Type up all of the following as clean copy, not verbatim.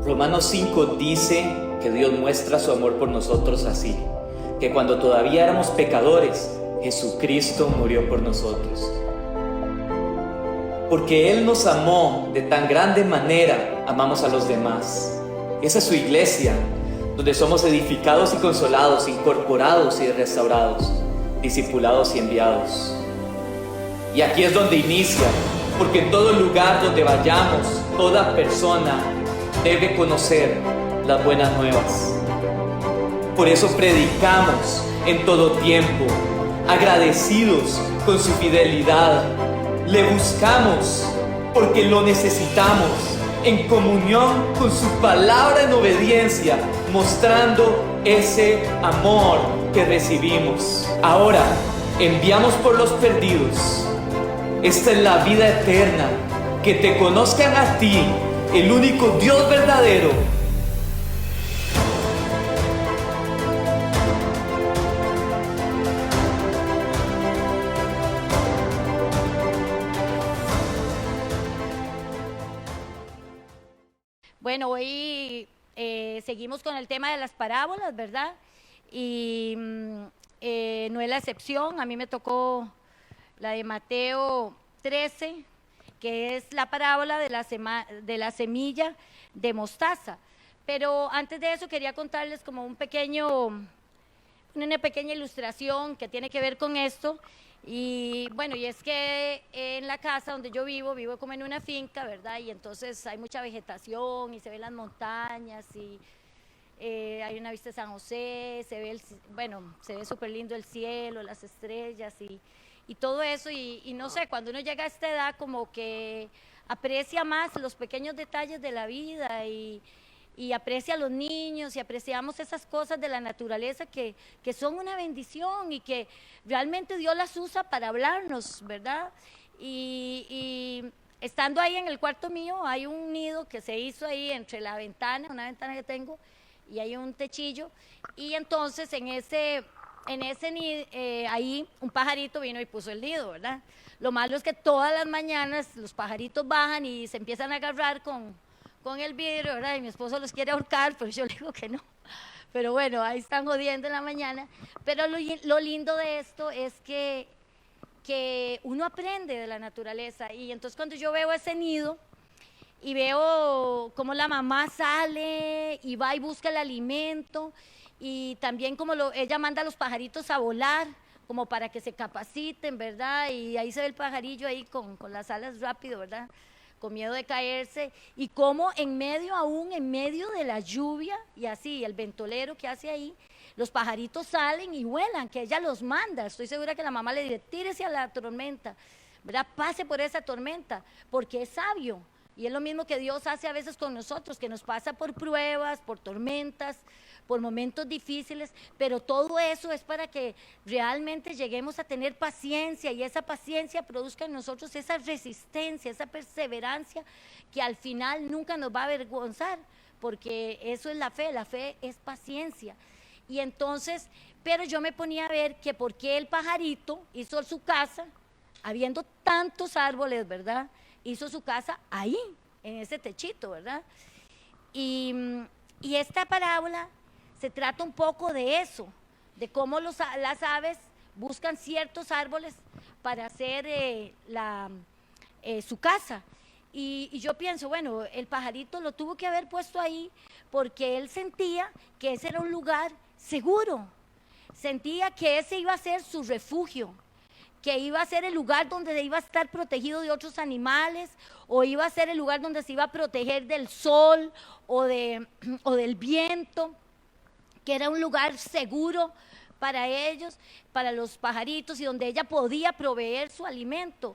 Romanos 5 dice que Dios muestra su amor por nosotros así, que cuando todavía éramos pecadores, Jesucristo murió por nosotros. Porque Él nos amó de tan grande manera, amamos a los demás. Esa es su iglesia, donde somos edificados y consolados, incorporados y restaurados, discipulados y enviados. Y aquí es donde inicia, porque en todo lugar donde vayamos, toda persona debe conocer las buenas nuevas. Por eso predicamos en todo tiempo, agradecidos con su fidelidad. Le buscamos porque lo necesitamos, en comunión con su palabra en obediencia, mostrando ese amor que recibimos. Ahora, enviamos por los perdidos. Esta es la vida eterna, que te conozcan a ti, el único Dios verdadero. Bueno, hoy seguimos con el tema de las parábolas, ¿verdad? Y no es la excepción. A mí me tocó la de Mateo 13, que es la parábola de la semilla de mostaza. Pero antes de eso quería contarles como una pequeña ilustración que tiene que ver con esto. Y bueno, y es que en la casa donde yo vivo como en una finca, ¿verdad? Y entonces hay mucha vegetación y se ven las montañas y hay una vista de San José, se ve súper lindo el cielo, las estrellas y todo eso. Y no sé, cuando uno llega a esta edad como que aprecia más los pequeños detalles de la vida y aprecia a los niños y apreciamos esas cosas de la naturaleza que son una bendición y que realmente Dios las usa para hablarnos, ¿verdad? Y estando ahí en el cuarto mío hay un nido que se hizo ahí entre la ventana, una ventana que tengo, y hay un techillo, y entonces en ese nido, ahí un pajarito vino y puso el nido, ¿verdad? Lo malo es que todas las mañanas los pajaritos bajan y se empiezan a agarrar con el vidrio, ¿verdad? Y mi esposo los quiere ahorcar, pero yo le digo que no. Pero bueno, ahí están jodiendo en la mañana. Pero lo lindo de esto es que uno aprende de la naturaleza. Y entonces cuando yo veo ese nido y veo cómo la mamá sale y va y busca el alimento, y también como ella manda a los pajaritos a volar, como para que se capaciten, ¿verdad? Y ahí se ve el pajarillo ahí con las alas rápido, ¿verdad? Con miedo de caerse, y como en medio de la lluvia y así, el ventolero que hace ahí, los pajaritos salen y vuelan, que ella los manda. Estoy segura que la mamá le dice, tírese a la tormenta, ¿verdad? Pase por esa tormenta, porque es sabio. Y es lo mismo que Dios hace a veces con nosotros, que nos pasa por pruebas, por tormentas, por momentos difíciles, pero todo eso es para que realmente lleguemos a tener paciencia, y esa paciencia produzca en nosotros esa resistencia, esa perseverancia que al final nunca nos va a avergonzar, porque eso es la fe es paciencia. Y entonces, pero yo me ponía a ver que por qué el pajarito hizo su casa, habiendo tantos árboles, ¿verdad? Hizo su casa ahí, en ese techito, ¿verdad? Y esta parábola se trata un poco de eso, de cómo las aves buscan ciertos árboles para hacer su casa. Y yo pienso, bueno, el pajarito lo tuvo que haber puesto ahí porque él sentía que ese era un lugar seguro, sentía que ese iba a ser su refugio, que iba a ser el lugar donde iba a estar protegido de otros animales, o iba a ser el lugar donde se iba a proteger del sol o del viento, que era un lugar seguro para ellos, para los pajaritos, y donde ella podía proveer su alimento.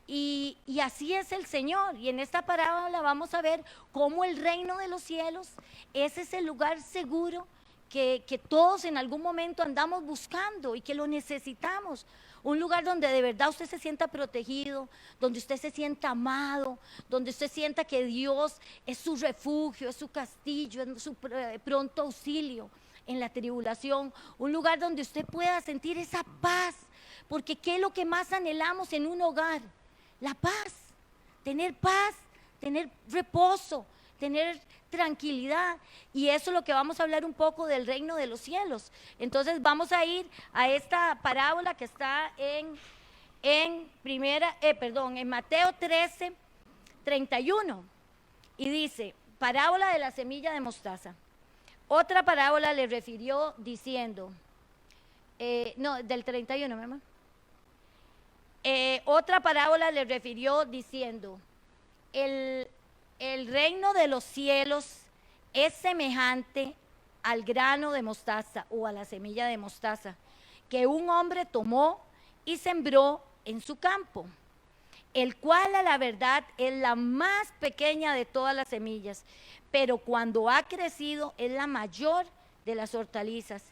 Y así es el Señor. Y en esta parábola vamos a ver cómo el reino de los cielos es ese lugar seguro que todos en algún momento andamos buscando y que lo necesitamos. Un lugar donde de verdad usted se sienta protegido, donde usted se sienta amado, donde usted sienta que Dios es su refugio, es su castillo, es su pronto auxilio en la tribulación. Un lugar donde usted pueda sentir esa paz, porque ¿qué es lo que más anhelamos en un hogar? La paz, tener reposo, tener tranquilidad. Y eso es lo que vamos a hablar un poco del reino de los cielos. Entonces vamos a ir a esta parábola que está en Mateo 13, 31. Y dice, parábola de la semilla de mostaza. Otra parábola le refirió diciendo, del 31, mi hermano. Otra parábola le refirió diciendo, el reino de los cielos es semejante al grano de mostaza o a la semilla de mostaza que un hombre tomó y sembró en su campo, el cual a la verdad es la más pequeña de todas las semillas, pero cuando ha crecido es la mayor de las hortalizas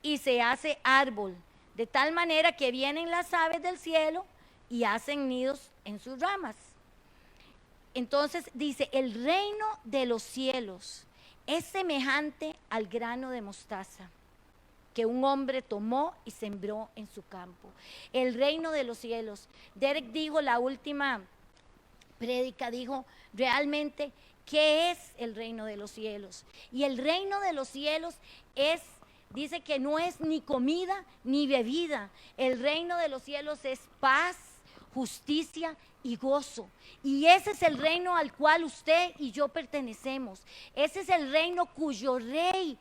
y se hace árbol, de tal manera que vienen las aves del cielo y hacen nidos en sus ramas. Entonces dice, el reino de los cielos es semejante al grano de mostaza que un hombre tomó y sembró en su campo. El reino de los cielos. Derek dijo, la última prédica, dijo realmente, ¿qué es el reino de los cielos? Y el reino de los cielos es, dice que no es ni comida ni bebida. El reino de los cielos es paz, justicia y gozo. Y ese es el reino al cual usted y yo pertenecemos. Ese es el reino cuyo rey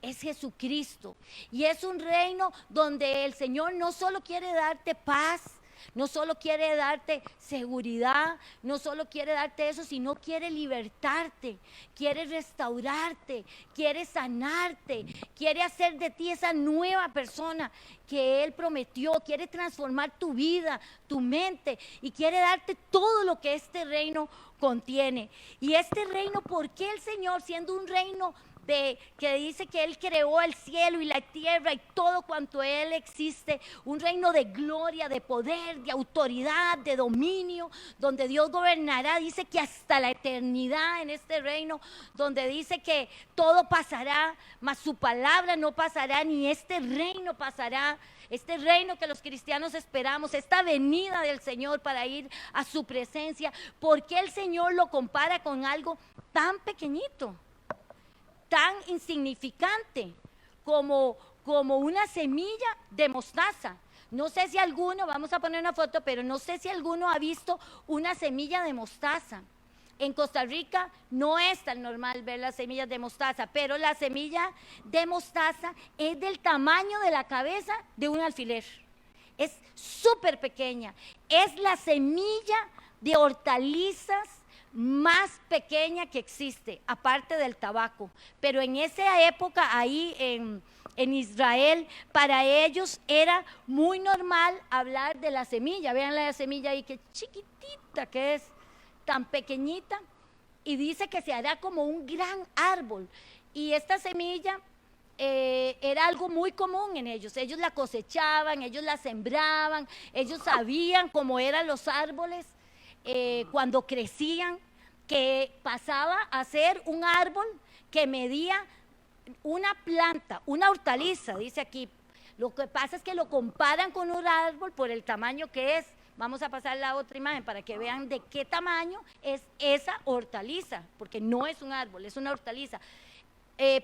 es Jesucristo. Y es un reino donde el Señor no solo quiere darte paz, no solo quiere darte seguridad, no solo quiere darte eso, sino quiere libertarte, quiere restaurarte, quiere sanarte, quiere hacer de ti esa nueva persona que Él prometió, quiere transformar tu vida, tu mente y quiere darte todo lo que este reino contiene. Y este reino, ¿por qué el Señor, siendo un reino que dice que Él creó el cielo y la tierra y todo cuanto Él existe, un reino de gloria, de poder, de autoridad, de dominio, donde Dios gobernará, dice que hasta la eternidad en este reino, donde dice que todo pasará, mas su palabra no pasará, ni este reino pasará, este reino que los cristianos esperamos, esta venida del Señor para ir a su presencia? ¿Por qué el Señor lo compara con algo tan pequeñito, tan insignificante como una semilla de mostaza? No sé si alguno, vamos a poner una foto, pero no sé si alguno ha visto una semilla de mostaza. En Costa Rica no es tan normal ver las semillas de mostaza, pero la semilla de mostaza es del tamaño de la cabeza de un alfiler. Es súper pequeña. Es la semilla de hortalizas más pequeña que existe, aparte del tabaco. Pero en esa época ahí en Israel, para ellos era muy normal hablar de la semilla. Vean la semilla ahí, que chiquitita que es, tan pequeñita, y dice que se hará como un gran árbol. Y esta semilla era algo muy común en ellos. Ellos la cosechaban, ellos la sembraban, ellos sabían cómo eran los árboles cuando crecían, que pasaba a ser un árbol que medía una planta, una hortaliza, dice aquí. Lo que pasa es que lo comparan con un árbol por el tamaño que es. Vamos a pasar la otra imagen para que vean de qué tamaño es esa hortaliza, porque no es un árbol, es una hortaliza.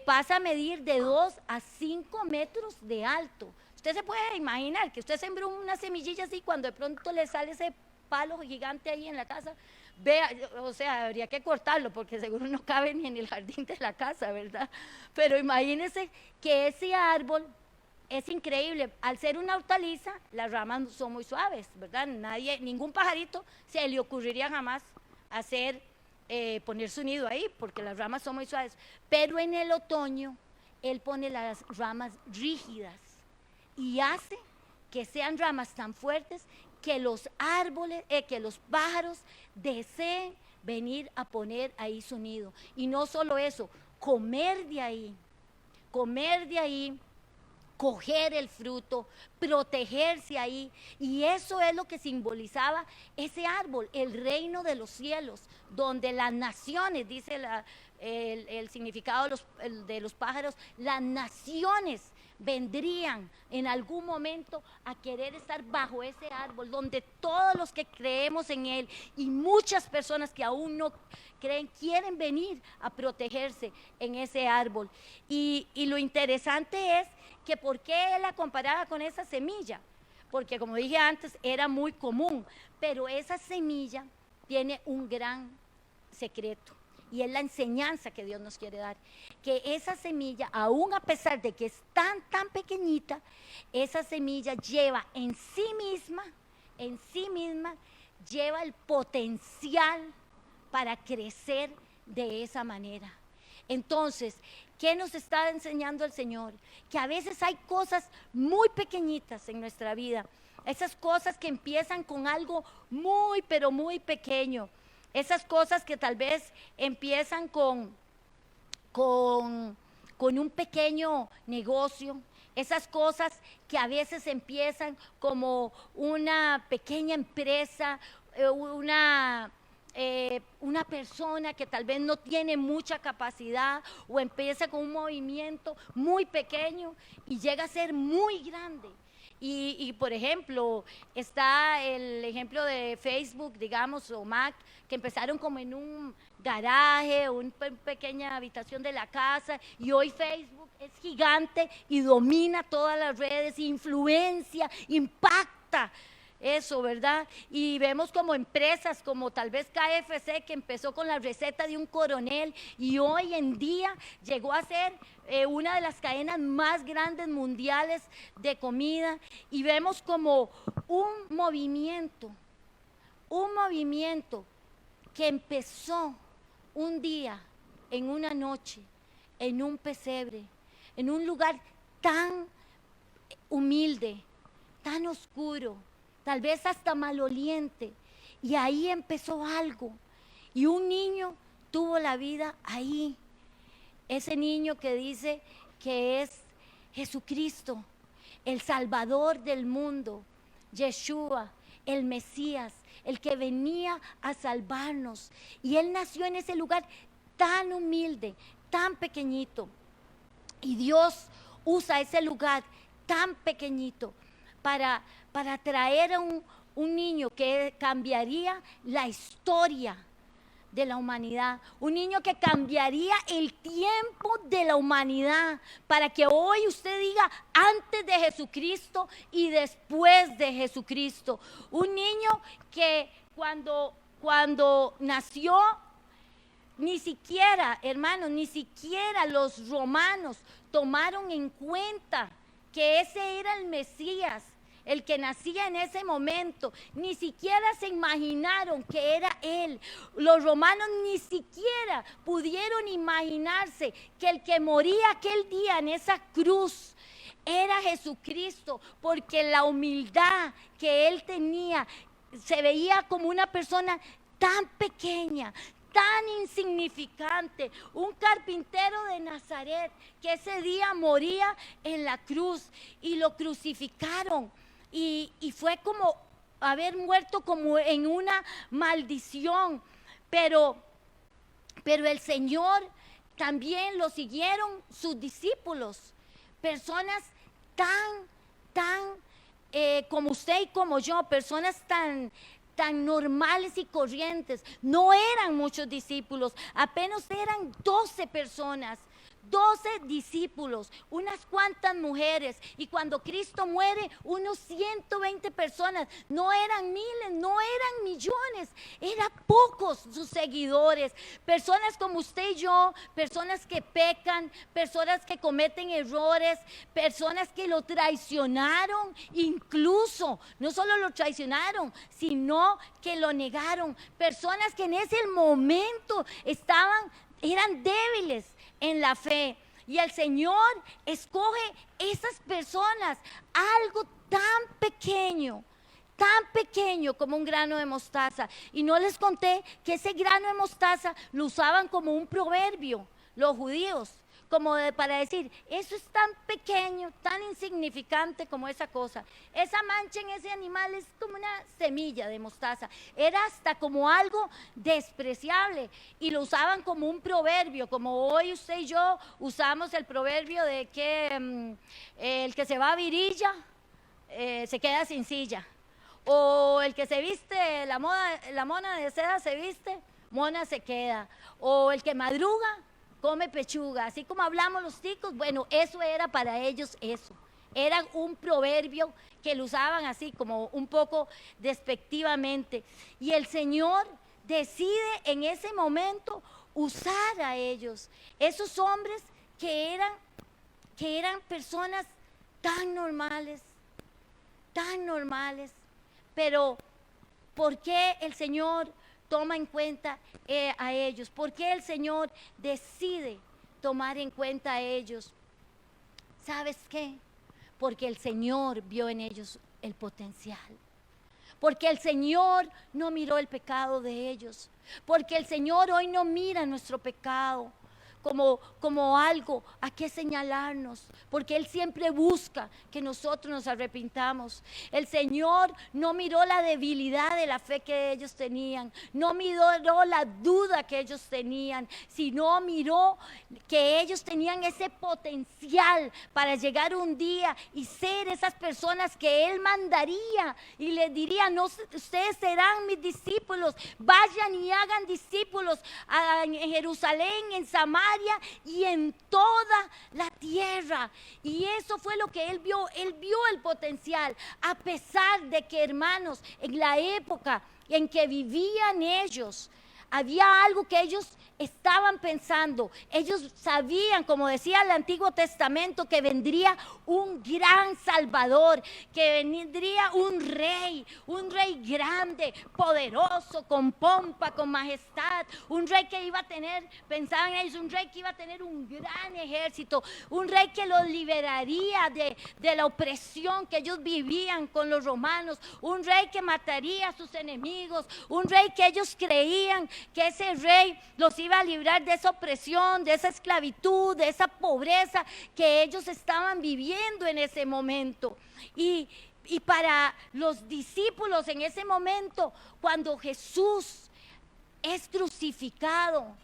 Pasa a medir de 2 a 5 metros de alto. Usted se puede imaginar que usted sembró una semillilla así, cuando de pronto le sale ese palo gigante ahí en la casa, vea, o sea, habría que cortarlo porque seguro no cabe ni en el jardín de la casa, ¿verdad? Pero imagínense que ese árbol es increíble. Al ser una hortaliza, las ramas son muy suaves, ¿verdad? Ningún pajarito se le ocurriría jamás poner su nido ahí, porque las ramas son muy suaves. Pero en el otoño, él pone las ramas rígidas y hace que sean ramas tan fuertes que los árboles, que los pájaros deseen venir a poner ahí su nido. Y no solo eso, comer de ahí, coger el fruto, protegerse ahí. Y eso es lo que simbolizaba ese árbol, el reino de los cielos, donde las naciones, dice el significado de los pájaros, las naciones vendrían en algún momento a querer estar bajo ese árbol, donde todos los que creemos en él y muchas personas que aún no creen, quieren venir a protegerse en ese árbol. Y lo interesante es que ¿por qué él la comparaba con esa semilla? Porque como dije antes, era muy común, pero esa semilla tiene un gran secreto. Y es la enseñanza que Dios nos quiere dar, que esa semilla, aún a pesar de que es tan pequeñita, esa semilla lleva en sí misma, lleva el potencial para crecer de esa manera. Entonces, ¿qué nos está enseñando el Señor? Que a veces hay cosas muy pequeñitas en nuestra vida, esas cosas que empiezan con algo muy, pero muy pequeño. Esas cosas que tal vez empiezan con un pequeño negocio, esas cosas que a veces empiezan como una pequeña empresa, una persona que tal vez no tiene mucha capacidad o empieza con un movimiento muy pequeño y llega a ser muy grande. Y por ejemplo, está el ejemplo de Facebook, digamos, o Mac, que empezaron como en un garaje, una pequeña habitación de la casa, y hoy Facebook es gigante y domina todas las redes, influencia, impacta eso, ¿verdad? Y vemos como empresas como tal vez KFC, que empezó con la receta de un coronel y hoy en día llegó a ser una de las cadenas más grandes mundiales de comida, y vemos como un movimiento que empezó un día, en una noche, en un pesebre, en un lugar tan humilde, tan oscuro, tal vez hasta maloliente, y ahí empezó algo, y un niño tuvo la vida ahí, ese niño que dice que es Jesucristo, el Salvador del mundo, Yeshua, el Mesías, el que venía a salvarnos, y él nació en ese lugar tan humilde, tan pequeñito, y Dios usa ese lugar tan pequeñito para traer a un niño que cambiaría la historia de la humanidad, un niño que cambiaría el tiempo de la humanidad, para que hoy usted diga antes de Jesucristo y después de Jesucristo. Un niño que cuando nació, ni siquiera, hermanos, ni siquiera los romanos tomaron en cuenta que ese era el Mesías, el que nacía en ese momento. Ni siquiera se imaginaron que era él. Los romanos ni siquiera pudieron imaginarse que el que moría aquel día en esa cruz era Jesucristo, porque la humildad que él tenía, se veía como una persona tan pequeña, tan insignificante, un carpintero de Nazaret que ese día moría en la cruz y lo crucificaron, y fue como haber muerto como en una maldición, pero el Señor también lo siguieron sus discípulos, personas tan como usted y como yo, personas tan normales y corrientes. No eran muchos discípulos, apenas eran 12 personas, 12 discípulos, unas cuantas mujeres, y cuando Cristo muere, unos 120 personas. No eran miles, no eran millones, eran pocos sus seguidores, personas como usted y yo, personas que pecan, personas que cometen errores, personas que lo traicionaron, incluso, no solo lo traicionaron, sino que lo negaron, personas que en ese momento eran débiles en la fe, y el Señor escoge esas personas, algo tan pequeño como un grano de mostaza. Y no les conté que ese grano de mostaza lo usaban como un proverbio los judíos, para decir, eso es tan pequeño, tan insignificante como esa cosa. Esa mancha en ese animal es como una semilla de mostaza. Era hasta como algo despreciable y lo usaban como un proverbio, como hoy usted y yo usamos el proverbio de que el que se va a virilla se queda sin silla. O el que se viste, la mona de seda se viste, mona se queda. O el que madruga, come pechuga. Así como hablamos los ticos, bueno, eso era para ellos eso. Era un proverbio que lo usaban así como un poco despectivamente. Y el Señor decide en ese momento usar a ellos. Esos hombres que eran personas tan normales, pero ¿por qué el Señor toma en cuenta a ellos? ¿Por qué el Señor decide tomar en cuenta a ellos? ¿Sabes qué? Porque el Señor vio en ellos el potencial. Porque el Señor no miró el pecado de ellos. Porque el Señor hoy no mira nuestro pecado como algo a qué señalarnos, porque Él siempre busca que nosotros nos arrepintamos. El Señor no miró la debilidad de la fe que ellos tenían, no miró la duda que ellos tenían, sino miró que ellos tenían ese potencial para llegar un día y ser esas personas que Él mandaría y les diría, no, ustedes serán mis discípulos, vayan y hagan discípulos en Jerusalén, en Samaria y en toda la tierra. Y eso fue lo que él vio el potencial, a pesar de que, hermanos, en la época en que vivían ellos, había algo que ellos estaban pensando. Ellos sabían, como decía el Antiguo Testamento, que vendría un gran Salvador, que vendría un rey grande, poderoso, con pompa, con majestad, un rey que iba a tener, pensaban ellos, un rey que iba a tener un gran ejército, un rey que los liberaría de la opresión que ellos vivían con los romanos, un rey que mataría a sus enemigos, un rey que ellos creían que ese rey los iba a librar de esa opresión, de esa esclavitud, de esa pobreza que ellos estaban viviendo en ese momento. Y para los discípulos en ese momento, cuando Jesús es crucificado,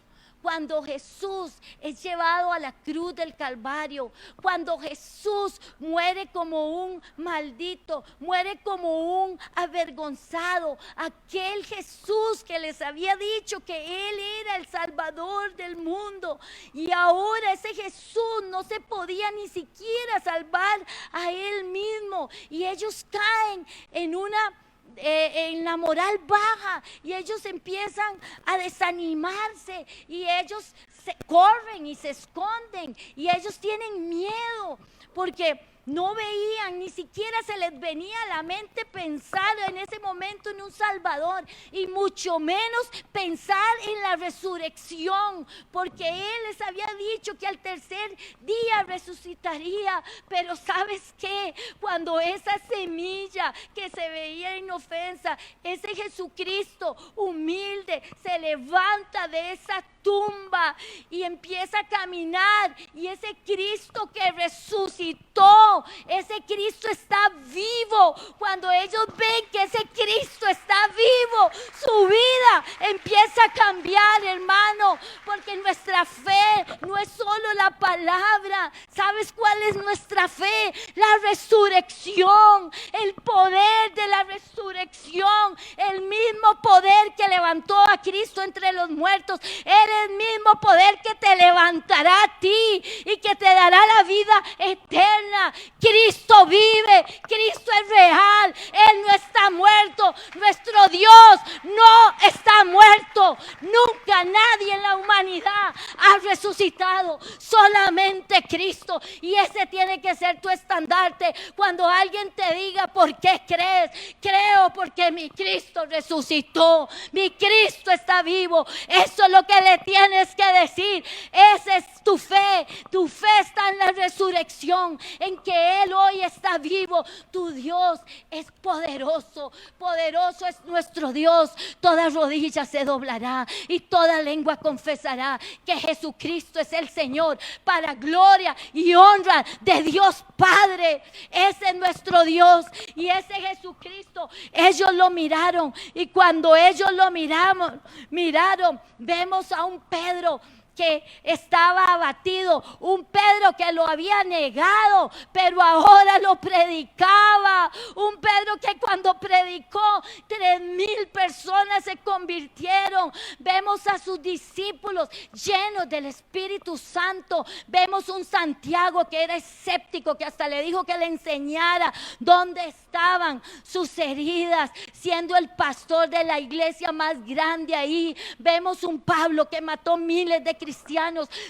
cuando Jesús es llevado a la cruz del Calvario, cuando Jesús muere como un maldito, muere como un avergonzado, aquel Jesús que les había dicho que Él era el Salvador del mundo, y ahora ese Jesús no se podía ni siquiera salvar a Él mismo, y ellos caen en la moral baja, y ellos empiezan a desanimarse, y ellos se corren y se esconden, y ellos tienen miedo porque no veían, ni siquiera se les venía a la mente pensar en ese momento en un Salvador, y mucho menos pensar en la resurrección, porque Él les había dicho que al tercer día resucitaría. Pero ¿sabes qué? Cuando esa semilla que se veía inofensa, ese Jesucristo humilde, se levanta de esa tumba y empieza a caminar, y ese Cristo que resucitó, ese Cristo está vivo. Cuando ellos ven que ese Cristo está vivo, su vida empieza a cambiar, hermano, porque nuestra fe no es solo la palabra. ¿Sabes cuál es nuestra fe? La resurrección, el poder de la resurrección, el mismo poder que levantó a Cristo entre los muertos, era el mismo poder que te levantará a ti y que te dará la vida eterna. Cristo vive, Cristo es real, Él no está muerto, nuestro Dios no está muerto. Nunca nadie en la humanidad ha resucitado, solamente Cristo, y ese tiene que ser tu estandarte. Cuando hay alguien te diga, ¿por qué crees? Creo porque mi Cristo resucitó, mi Cristo está vivo. Eso es lo que le tienes que decir. Esa es tu fe. Tu fe está en la resurrección, en que Él hoy está vivo. Tu Dios es poderoso, poderoso es nuestro Dios. Toda rodilla se doblará y toda lengua confesará que Jesucristo es el Señor, para gloria y honra de Dios Padre. Ese es nuestro Dios y ese Jesucristo. Ellos lo miraron, y cuando ellos lo miraron, vemos a un Pedro que estaba abatido, un Pedro que lo había negado, pero ahora lo predicaba, un Pedro que cuando predicó 3,000 personas se convirtieron. Vemos a sus discípulos llenos del Espíritu Santo. Vemos un Santiago que era escéptico, que hasta le dijo que le enseñara dónde estaban sus heridas, siendo el pastor de la iglesia más grande ahí. Vemos un Pablo que mató miles de cristianos.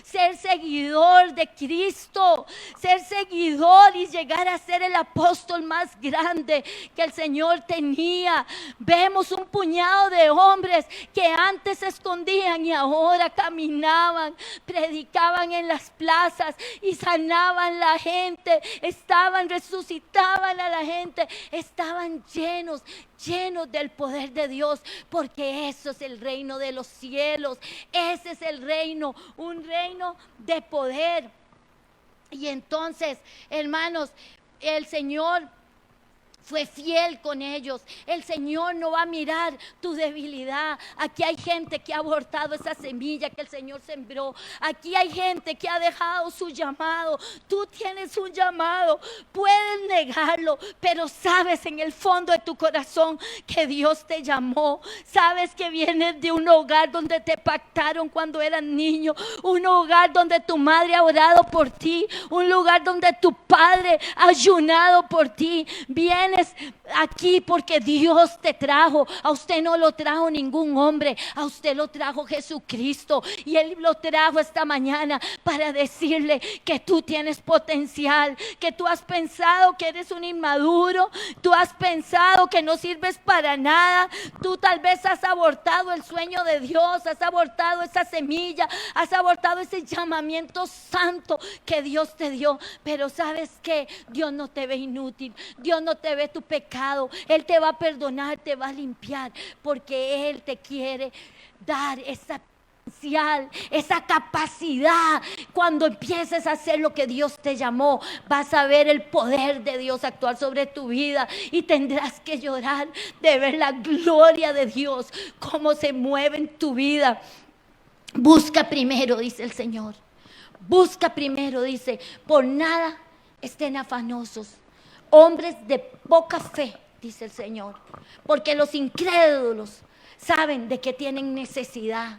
Ser seguidor de Cristo, ser seguidor y llegar a ser el apóstol más grande que el Señor tenía. Vemos un puñado de hombres que antes se escondían y ahora caminaban, predicaban en las plazas y sanaban la gente, resucitaban a la gente, estaban llenos del poder de Dios, porque eso es el reino de los cielos. Ese es el reino, un reino de poder. Y entonces, hermanos, el Señor fue fiel con ellos. El Señor no va a mirar tu debilidad. Aquí hay gente que ha abortado esa semilla que el Señor sembró. Aquí hay gente que ha dejado su llamado. Tú tienes un llamado, puedes negarlo, pero sabes en el fondo de tu corazón que Dios te llamó. Sabes que vienes de un hogar donde te pactaron cuando eras niño, un hogar donde tu madre ha orado por ti, un lugar donde tu padre ha ayunado por ti. Vienes aquí porque Dios te trajo. A usted no lo trajo ningún hombre, a usted lo trajo Jesucristo, y Él lo trajo esta mañana para decirle que tú tienes potencial, que tú has pensado que eres un inmaduro, tú has pensado que no sirves para nada, tú tal vez has abortado el sueño de Dios, has abortado esa semilla, has abortado ese llamamiento santo que Dios te dio. Pero ¿sabes qué? Dios no te ve inútil, Dios no te ve tu pecado. Él te va a perdonar, te va a limpiar, porque Él te quiere dar esa potencial, esa capacidad. Cuando empieces a hacer lo que Dios te llamó, vas a ver el poder de Dios actuar sobre tu vida, y tendrás que llorar de ver la gloria de Dios, cómo se mueve en tu vida. Busca primero, dice el Señor. Busca primero, dice, por nada estén afanosos, hombres de poca fe, dice el Señor, porque los incrédulos saben de que tienen necesidad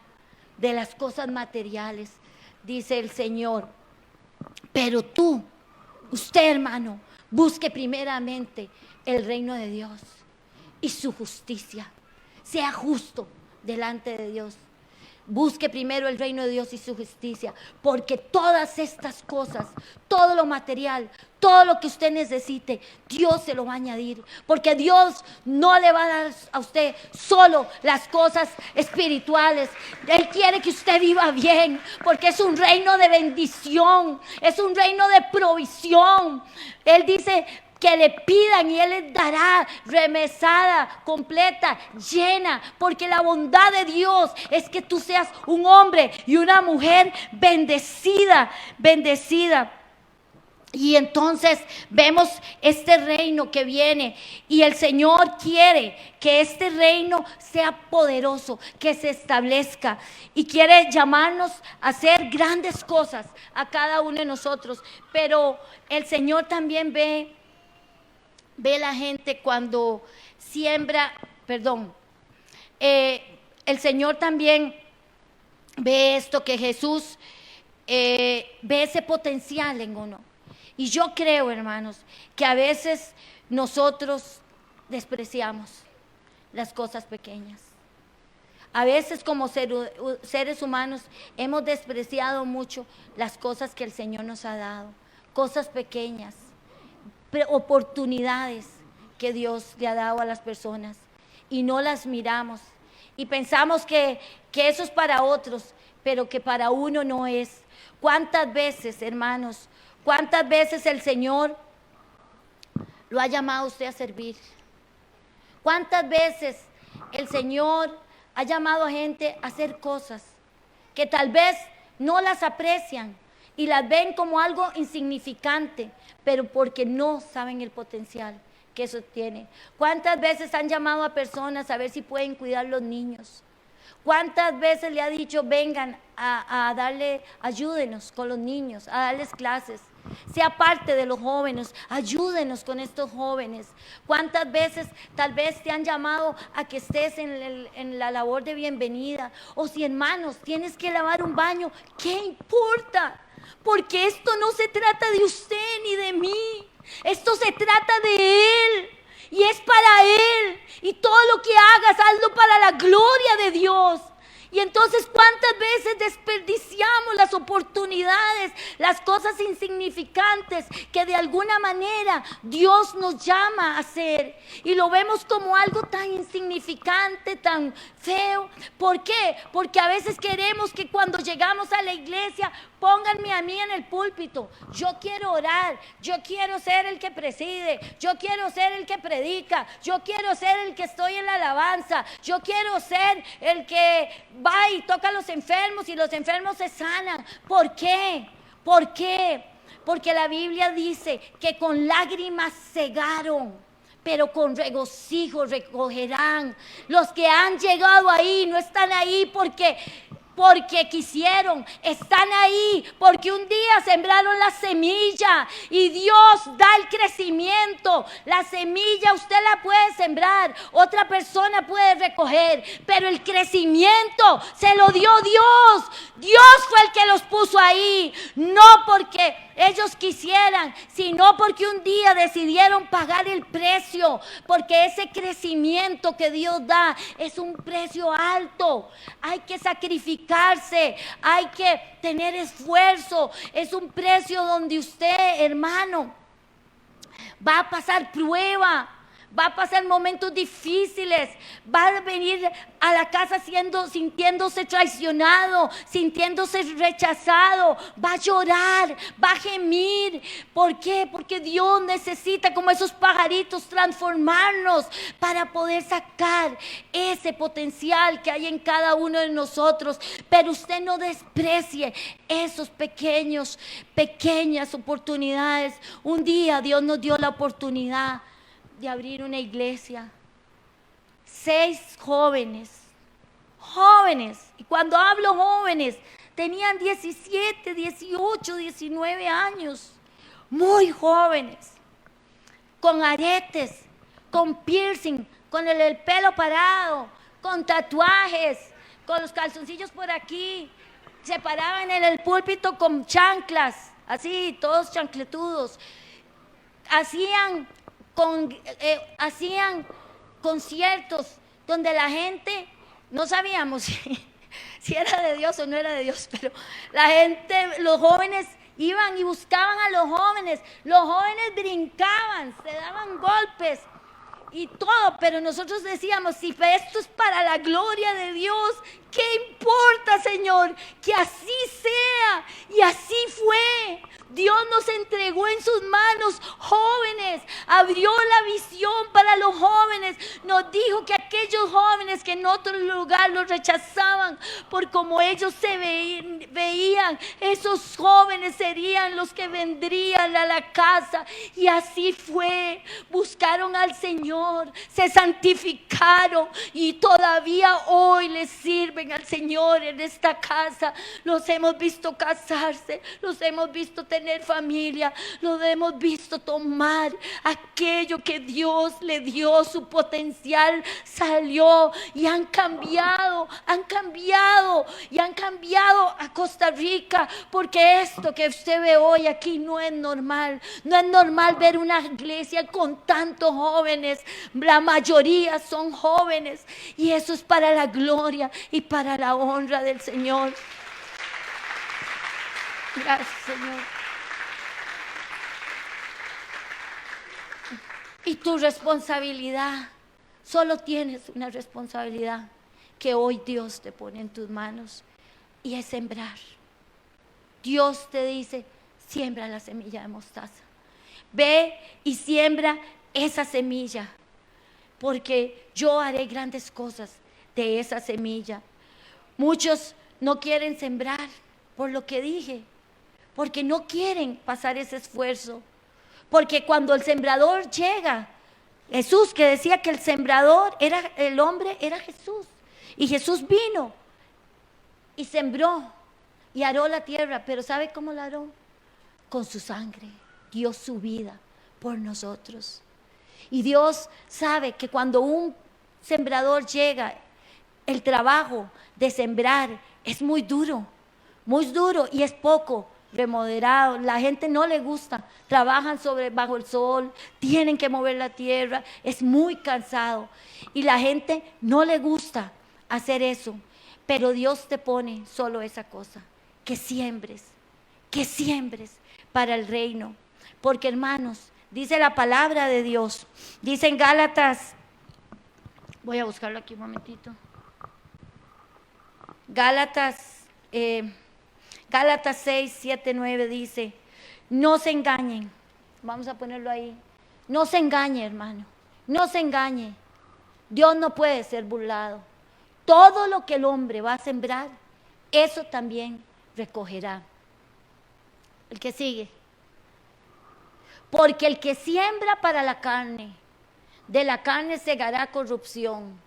de las cosas materiales, dice el Señor. Pero usted, hermano, busque primeramente el reino de Dios y su justicia. Sea justo delante de Dios. Busque primero el reino de Dios y su justicia, porque todas estas cosas, todo lo material, todo lo que usted necesite, Dios se lo va a añadir, porque Dios no le va a dar a usted solo las cosas espirituales. Él quiere que usted viva bien, porque es un reino de bendición, es un reino de provisión. Él dice que le pidan y Él les dará remesada, completa, llena, porque la bondad de Dios es que tú seas un hombre y una mujer bendecida. Y entonces vemos este reino que viene, y el Señor quiere que este reino sea poderoso, que se establezca, y quiere llamarnos a hacer grandes cosas a cada uno de nosotros. Pero el Señor también ve la gente cuando siembra, el Señor también ve esto, que Jesús ve ese potencial en uno. Y yo creo, hermanos, que a veces nosotros despreciamos las cosas pequeñas. A veces como seres humanos hemos despreciado mucho las cosas que el Señor nos ha dado, cosas pequeñas, oportunidades que Dios le ha dado a las personas y no las miramos y pensamos que eso es para otros, pero que para uno no es. ¿Cuántas veces, hermanos, cuántas veces el Señor lo ha llamado a usted a servir? ¿Cuántas veces el Señor ha llamado a gente a hacer cosas que tal vez no las aprecian y las ven como algo insignificante, pero porque no saben el potencial que eso tiene? ¿Cuántas veces han llamado a personas a ver si pueden cuidar los niños? ¿Cuántas veces le ha dicho, vengan a darle, ayúdenos con los niños, a darles clases? Sea parte de los jóvenes, ayúdenos con estos jóvenes. ¿Cuántas veces tal vez te han llamado a que estés en la labor de bienvenida? O si, hermanos, tienes que lavar un baño, ¿qué importa? Porque esto no se trata de usted ni de mí, esto se trata de Él. Y es para Él. Y todo lo que hagas, hazlo para la gloria de Dios. Y entonces, ¿cuántas veces desperdiciamos las oportunidades, las cosas insignificantes que de alguna manera Dios nos llama a hacer? Y lo vemos como algo tan insignificante, tan feo. ¿Por qué? Porque a veces queremos que cuando llegamos a la iglesia, pónganme a mí en el púlpito. Yo quiero orar, yo quiero ser el que preside, yo quiero ser el que predica, yo quiero ser el que estoy en la alabanza, yo quiero ser el que va y toca a los enfermos y los enfermos se sanan. ¿Por qué? ¿Por qué? Porque la Biblia dice que con lágrimas cegaron, pero con regocijo recogerán. Los que han llegado ahí no están ahí porque quisieron, están ahí porque un día sembraron la semilla y Dios da el crecimiento. La semilla usted la puede sembrar, otra persona puede recoger, pero el crecimiento se lo dio Dios. Dios fue el que los puso ahí, no porque ellos quisieran, sino porque un día decidieron pagar el precio, porque ese crecimiento que Dios da es un precio alto. Hay que sacrificarse, hay que tener esfuerzo, es un precio donde usted, hermano, va a pasar prueba, va a pasar momentos difíciles, va a venir a la casa sintiéndose traicionado, sintiéndose rechazado, va a llorar, va a gemir. ¿Por qué? Porque Dios necesita, como esos pajaritos, transformarnos para poder sacar ese potencial que hay en cada uno de nosotros. Pero usted no desprecie esos pequeñas oportunidades. Un día Dios nos dio la oportunidad de abrir una iglesia. 6 jóvenes, y cuando hablo jóvenes, tenían 17, 18, 19 años, muy jóvenes, con aretes, con piercing, con el pelo parado, con tatuajes, con los calzoncillos por aquí. Se paraban en el púlpito con chanclas, así, todos chancletudos. Hacían conciertos donde la gente, no sabíamos si era de Dios o no era de Dios, pero la gente, los jóvenes iban y buscaban a los jóvenes brincaban, se daban golpes y todo, pero nosotros decíamos, si esto es para la gloria de Dios, ¿qué importa, Señor? Que así sea. Y así fue. Dios nos entregó en sus manos jóvenes, abrió la visión para los jóvenes, nos dijo que aquellos jóvenes que en otro lugar los rechazaban por cómo ellos se veían, esos jóvenes serían los que vendrían a la casa. Y así fue, buscaron al Señor, se santificaron y todavía hoy les sirven al Señor en esta casa. Los hemos visto casarse, los hemos visto tener familia, los hemos visto tomar aquello que Dios le dio, su potencial salió y han cambiado a Costa Rica, porque esto que usted ve hoy aquí no es normal. No es normal ver una iglesia con tantos jóvenes, la mayoría son jóvenes, y eso es para la gloria y para la honra del Señor. Gracias, Señor. Y tu responsabilidad, solo tienes una responsabilidad que hoy Dios te pone en tus manos, y es sembrar. Dios te dice, siembra la semilla de mostaza. Ve y siembra esa semilla, porque yo haré grandes cosas de esa semilla. Muchos no quieren sembrar por lo que dije, porque no quieren pasar ese esfuerzo. Porque cuando el sembrador llega, Jesús, que decía que el sembrador era el hombre, era Jesús. Y Jesús vino y sembró y aró la tierra. Pero ¿sabe cómo la aró? Con su sangre. Dio su vida por nosotros. Y Dios sabe que cuando un sembrador llega, el trabajo de sembrar es muy duro y es poco remodelado. La gente no le gusta, trabajan bajo el sol, tienen que mover la tierra, es muy cansado y la gente no le gusta hacer eso. Pero Dios te pone solo esa cosa, que siembres para el reino. Porque, hermanos, dice la palabra de Dios, dice en Gálatas, voy a buscarlo aquí un momentito, Gálatas 6, 7, 9 dice, no se engañen, vamos a ponerlo ahí, no se engañe, hermano, no se engañe, Dios no puede ser burlado. Todo lo que el hombre va a sembrar, eso también recogerá. El que sigue. Porque el que siembra para la carne, de la carne segará corrupción.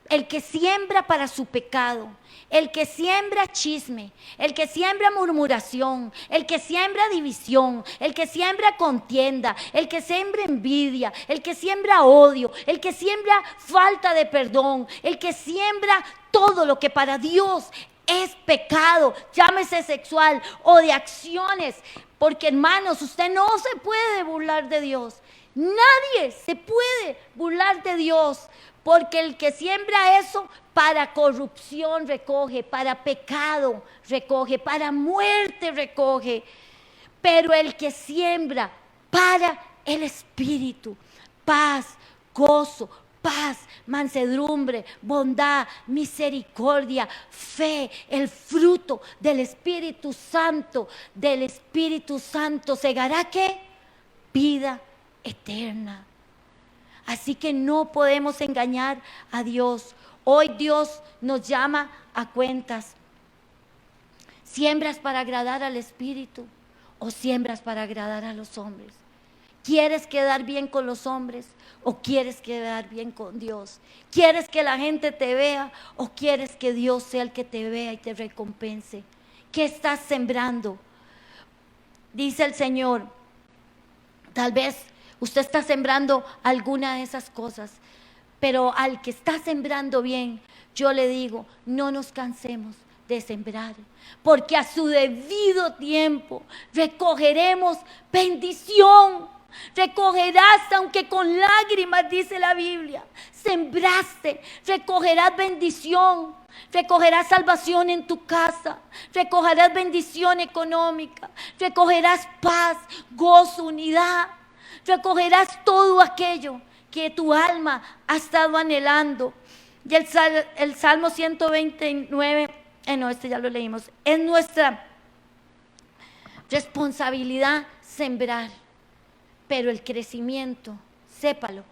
El que siembra para su pecado, el que siembra chisme, el que siembra murmuración, el que siembra división, el que siembra contienda, el que siembra envidia, el que siembra odio, el que siembra falta de perdón, el que siembra todo lo que para Dios es pecado, llámese sexual o de acciones. Porque, hermanos, usted no se puede burlar de Dios. Nadie se puede burlar de Dios. Porque el que siembra eso, para corrupción recoge, para pecado recoge, para muerte recoge. Pero el que siembra para el Espíritu, paz, gozo, paz, mansedumbre, bondad, misericordia, fe, el fruto del Espíritu Santo, segará ¿qué? Vida eterna. Así que no podemos engañar a Dios. Hoy Dios nos llama a cuentas. ¿Siembras para agradar al Espíritu o siembras para agradar a los hombres? ¿Quieres quedar bien con los hombres o quieres quedar bien con Dios? ¿Quieres que la gente te vea o quieres que Dios sea el que te vea y te recompense? ¿Qué estás sembrando? Dice el Señor, tal vez usted está sembrando alguna de esas cosas, pero al que está sembrando bien, yo le digo, no nos cansemos de sembrar, porque a su debido tiempo recogeremos bendición. Recogerás, aunque con lágrimas, dice la Biblia. Sembraste, recogerás bendición. Recogerás salvación en tu casa, recogerás bendición económica, recogerás paz, gozo, unidad. Recogerás todo aquello que tu alma ha estado anhelando. Y el Salmo 129, este ya lo leímos, es nuestra responsabilidad sembrar, pero el crecimiento, sépalo,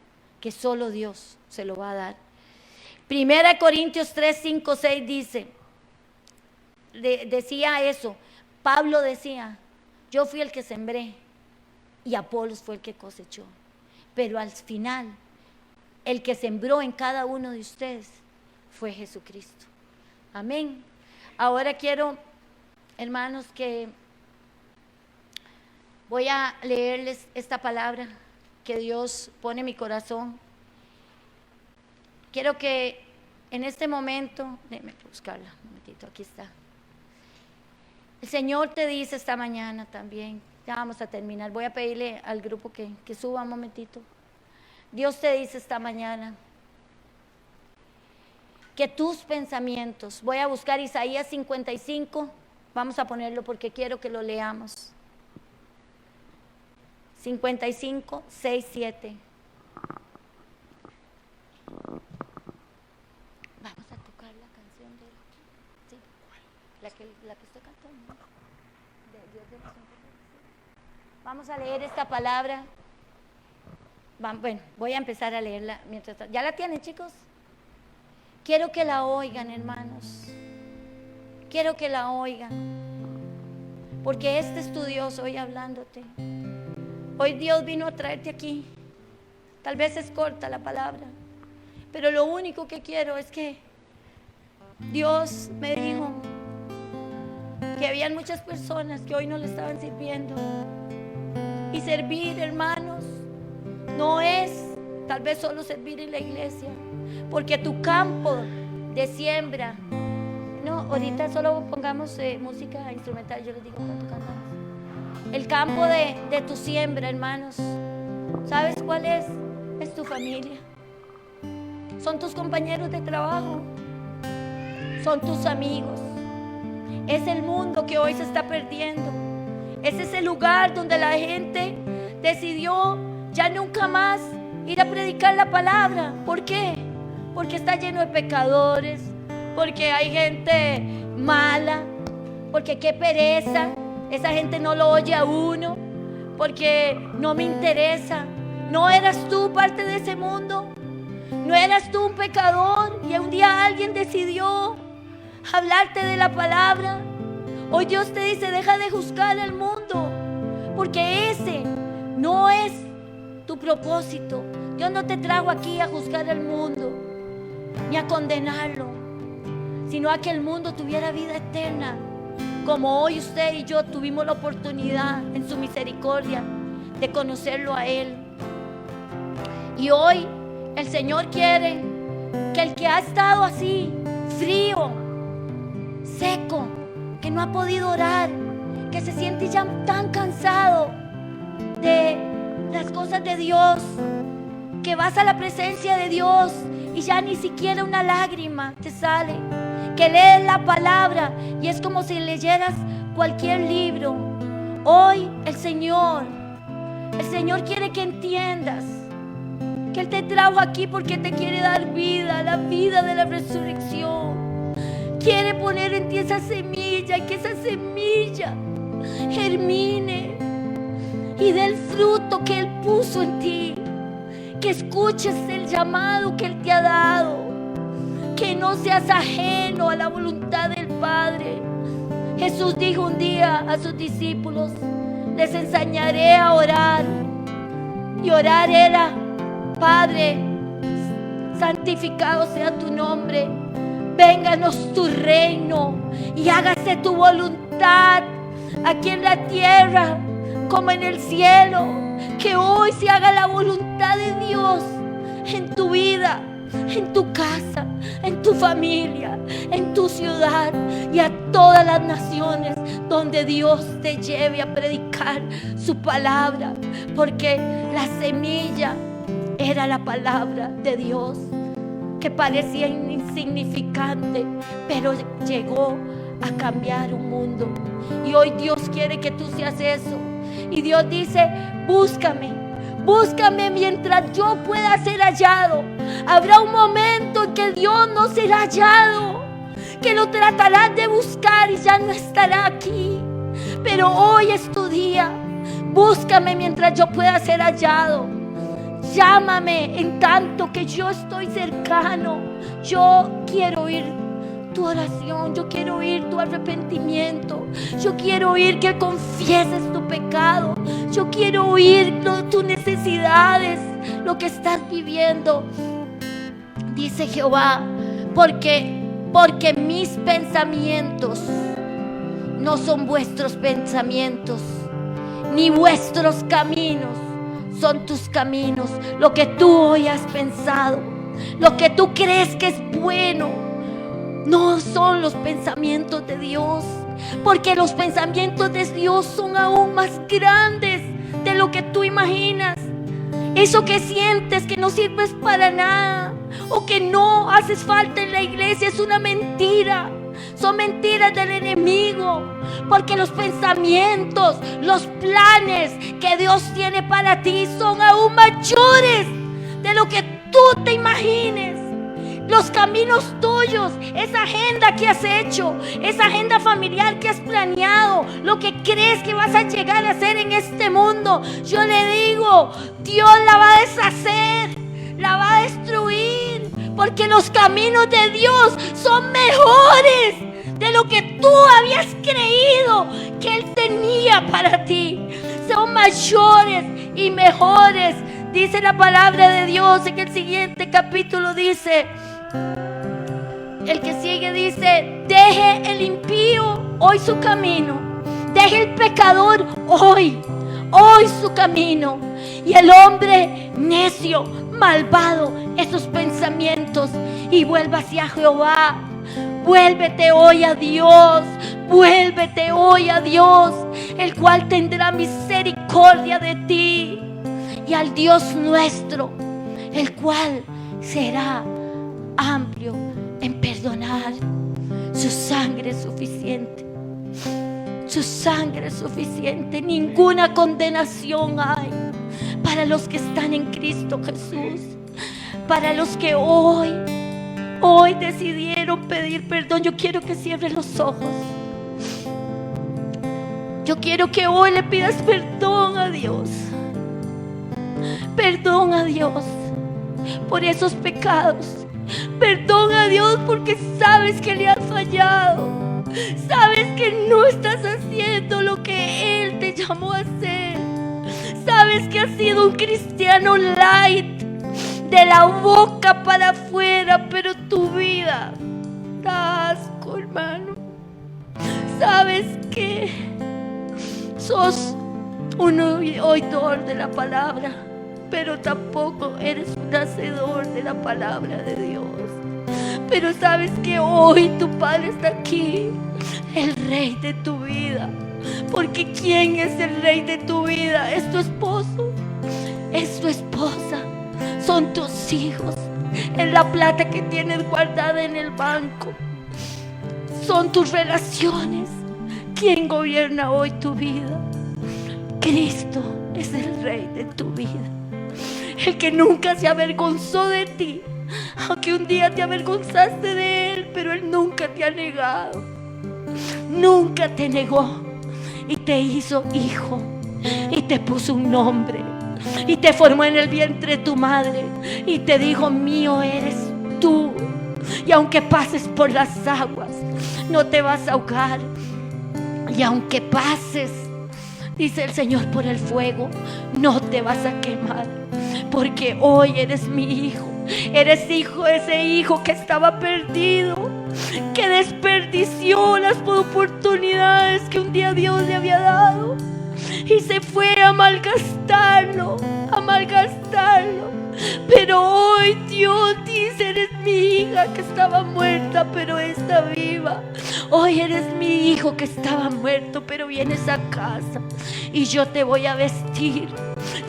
que solo Dios se lo va a dar. 1 Corintios 3, 5, 6 dice, decía eso, Pablo decía, yo fui el que sembré, y Apolos fue el que cosechó. Pero al final, el que sembró en cada uno de ustedes fue Jesucristo. Amén. Ahora quiero, hermanos, que voy a leerles esta palabra que Dios pone en mi corazón. Quiero que en este momento, déjeme buscarla un momentito, aquí está. El Señor te dice esta mañana también. Ya vamos a terminar. Voy a pedirle al grupo que suba un momentito. Dios te dice esta mañana que tus pensamientos, voy a buscar Isaías 55, vamos a ponerlo porque quiero que lo leamos. 55, 6, 7. Vamos a leer esta palabra. Bueno, voy a empezar a leerla mientras. ¿Ya la tienen, chicos? Quiero que la oigan, hermanos. Quiero que la oigan. Porque este es tu Dios hoy hablándote. Hoy Dios vino a traerte aquí. Tal vez es corta la palabra, pero lo único que quiero es que Dios me dijo que habían muchas personas que hoy no le estaban sirviendo. Y servir, hermanos, no es tal vez solo servir en la iglesia, porque tu campo de siembra, no, ahorita solo pongamos música instrumental, yo les digo cuánto cantamos. El campo de tu siembra, hermanos, ¿sabes cuál es? Es tu familia, son tus compañeros de trabajo, son tus amigos, es el mundo que hoy se está perdiendo. Ese es el lugar donde la gente decidió ya nunca más ir a predicar la palabra. ¿Por qué? Porque está lleno de pecadores, porque hay gente mala, porque qué pereza, esa gente no lo oye a uno, porque no me interesa. ¿No eras tú parte de ese mundo? ¿No eras tú un pecador y un día alguien decidió hablarte de la palabra? Hoy Dios te dice, deja de juzgar al mundo, porque ese no es tu propósito. Dios no te trajo aquí a juzgar al mundo, ni a condenarlo, sino a que el mundo tuviera vida eterna, como hoy usted y yo tuvimos la oportunidad en su misericordia de conocerlo a Él. Y hoy el Señor quiere que el que ha estado así, frío, seco, que no ha podido orar, que se siente ya tan cansado de las cosas de Dios, que vas a la presencia de Dios y ya ni siquiera una lágrima te sale, que lees la palabra y es como si leyeras cualquier libro. Hoy el Señor quiere que entiendas que Él te trajo aquí porque te quiere dar vida, la vida de la resurrección. Quiere poner en ti esa semilla y que esa semilla germine y dé el fruto que Él puso en ti. Que escuches el llamado que Él te ha dado, que no seas ajeno a la voluntad del Padre. Jesús dijo un día a sus discípulos, les enseñaré a orar. Y orar era, Padre, santificado sea tu nombre, vénganos tu reino y hágase tu voluntad aquí en la tierra como en el cielo. Que hoy se haga la voluntad de Dios en tu vida, en tu casa, en tu familia, en tu ciudad y a todas las naciones donde Dios te lleve a predicar su palabra, porque la semilla era la palabra de Dios, que parecía insignificante, pero llegó a cambiar un mundo. Y hoy Dios quiere que tú seas eso. Y Dios dice, búscame mientras yo pueda ser hallado. Habrá un momento en que Dios no será hallado, que lo tratarás de buscar y ya no estará aquí. Pero hoy es tu día. Búscame mientras yo pueda ser hallado. Llámame en tanto que yo estoy cercano. Yo quiero oír tu oración, yo quiero oír tu arrepentimiento, yo quiero oír que confieses tu pecado, yo quiero oír tus necesidades, lo que estás viviendo. Dice Jehová, porque mis pensamientos no son vuestros pensamientos, ni vuestros caminos son tus caminos. Lo que tú hoy has pensado, lo que tú crees que es bueno, no son los pensamientos de Dios, porque los pensamientos de Dios son aún más grandes de lo que tú imaginas. Eso que sientes que no sirves para nada o que no haces falta en la iglesia es una mentira. Son mentiras del enemigo, porque los pensamientos, los planes que Dios tiene para ti son aún mayores de lo que tú te imagines. Los caminos tuyos, esa agenda que has hecho, esa agenda familiar que has planeado, lo que crees que vas a llegar a ser en este mundo, yo le digo, Dios la va a deshacer, la va a destruir, porque los caminos de Dios son mejores de lo que tú habías creído que Él tenía para ti. Son mayores y mejores. Dice la palabra de Dios en el siguiente capítulo, dice, el que sigue dice, deje el impío hoy su camino, deje el pecador hoy su camino, y el hombre necio, malvado, esos pensamientos, y vuelva hacia Jehová. Vuélvete hoy a Dios, vuélvete hoy a Dios, el cual tendrá misericordia de ti, y al Dios nuestro, el cual será amplio en perdonar. Su sangre es suficiente, su sangre es suficiente. Ninguna condenación hay para los que están en Cristo Jesús, para los que hoy decidieron pedir perdón. Yo quiero que cierres los ojos. Yo quiero que hoy le pidas perdón a Dios. Perdón a Dios por esos pecados. Perdón a Dios porque sabes que le has fallado. Sabes que no estás haciendo lo que Él te llamó a hacer. Sabes que has sido un cristiano light, de la boca para afuera, pero tu vida da asco, hermano. Sabes que sos un oidor de la palabra, pero tampoco eres un hacedor de la palabra de Dios. Pero sabes que hoy tu Padre está aquí, el Rey de tu vida. Porque ¿quién es el Rey de tu vida? Es tu esposo, es tu esposa, son tus hijos, es la plata que tienes guardada en el banco, son tus relaciones. ¿Quién gobierna hoy tu vida? Cristo es el Rey de tu vida, el que nunca se avergonzó de ti, aunque un día te avergonzaste de Él, pero Él nunca te ha negado, nunca te negó, y te hizo hijo, y te puso un nombre, y te formó en el vientre de tu madre, y te dijo, mío eres tú, y aunque pases por las aguas, no te vas a ahogar, y aunque pases, dice el Señor, por el fuego, no te vas a quemar, porque hoy eres mi hijo. Eres hijo de ese hijo que estaba perdido, que desperdició las oportunidades que un día Dios le había dado y se fue a malgastarlo. Pero hoy Dios dice, eres mi hija que estaba muerta pero está viva. Hoy eres mi hijo que estaba muerto pero vienes a casa y yo te voy a vestir.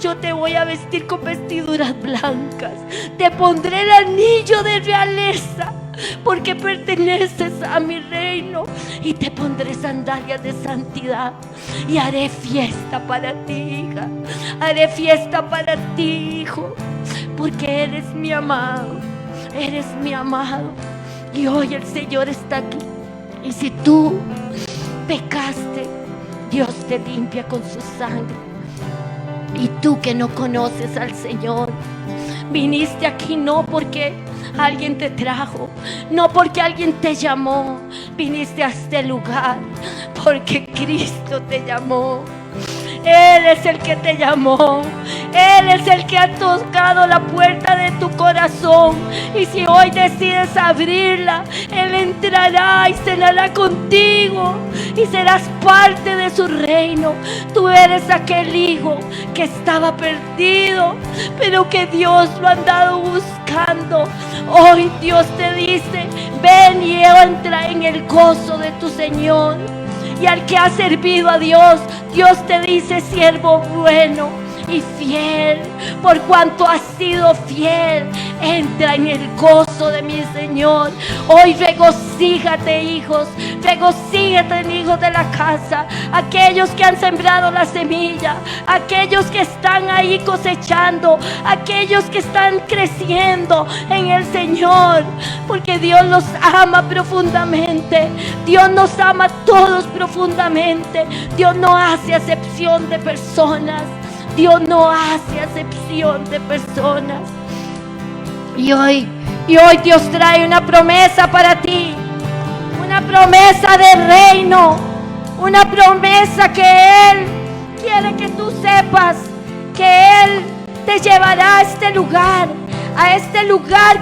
Yo te voy a vestir con vestiduras blancas. Te pondré el anillo de realeza porque perteneces a mi reino, y te pondré sandalias de santidad y haré fiesta para ti, hija. Haré fiesta para ti, hijo, porque eres mi amado. Eres mi amado. Y hoy el Señor está aquí. Y si tú pecaste, Dios te limpia con su sangre. Y tú que no conoces al Señor, viniste aquí no porque alguien te trajo, no porque alguien te llamó, viniste a este lugar porque Cristo te llamó. Él es el que te llamó. Él es el que ha tocado la puerta de tu corazón. Y si hoy decides abrirla, Él entrará y cenará contigo y serás parte de su reino. Tú eres aquel hijo que estaba perdido, pero que Dios lo ha andado buscando. Hoy Dios te dice, ven y entra en el gozo de tu Señor. Y al que ha servido a Dios, Dios te dice, siervo bueno y fiel, por cuanto has sido fiel, entra en el gozo de mi Señor. Hoy regocíjate, hijos, Regocíjate, hijos de la casa, aquellos que han sembrado la semilla, aquellos que están ahí cosechando, aquellos que están creciendo en el Señor, porque Dios los ama profundamente. Dios nos ama a todos profundamente. Dios no hace acepción de personas. Dios no hace acepción de personas. Y hoy Dios trae una promesa para ti. Una promesa de reino. Una promesa que Él quiere que tú sepas que Él te llevará a este lugar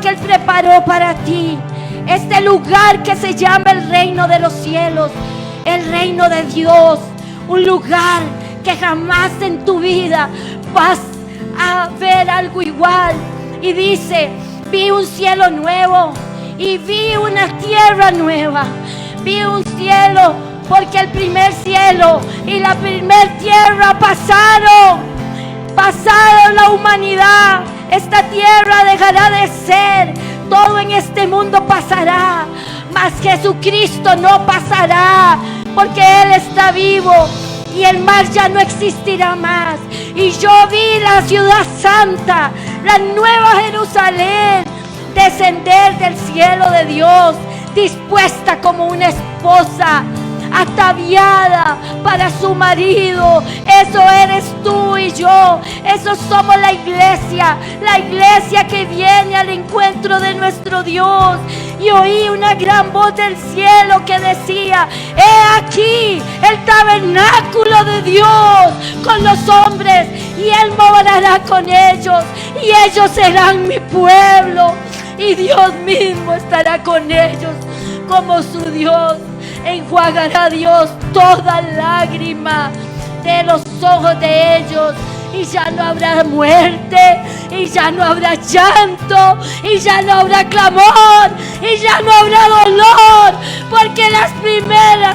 que Él preparó para ti. Este lugar que se llama el reino de los cielos, el reino de Dios. Un lugar que jamás en tu vida vas a ver algo igual. Y dice: vi un cielo nuevo y vi una tierra nueva. Vi un cielo, porque el primer cielo y la primer tierra pasaron la humanidad. Esta tierra dejará de ser. Todo en este mundo pasará, mas Jesucristo no pasará, porque Él está vivo y el mar ya no existirá más. Y yo vi la ciudad santa, la nueva Jerusalén, descender del cielo de Dios, dispuesta como una esposa, ataviada para su marido. Eso eres tú y yo. Eso somos la iglesia que viene al encuentro de nuestro Dios. Y oí una gran voz del cielo que decía: he aquí el tabernáculo de Dios con los hombres, y Él morará con ellos, y ellos serán mi pueblo, y Dios mismo estará con ellos como su Dios. Enjuagará Dios toda lágrima de los ojos de ellos, y ya no habrá muerte, y ya no habrá llanto, y ya no habrá clamor, y ya no habrá dolor, porque las primeras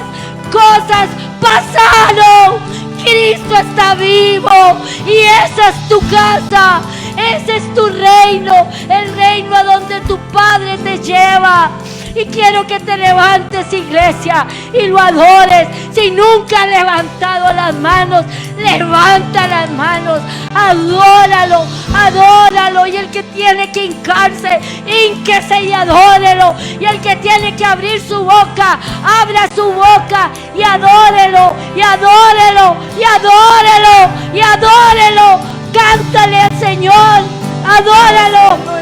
cosas pasaron. Cristo está vivo, y esa es tu casa, ese es tu reino, el reino a donde tu Padre te lleva. Y quiero que te levantes, iglesia, y lo adores. Si nunca has levantado las manos, levanta las manos, adóralo, adóralo. Y el que tiene que hincarse, hínquese y adórelo. Y el que tiene que abrir su boca, abra su boca y adórelo, y adórelo, y adórelo, y adórelo. Cántale al Señor, adóralo.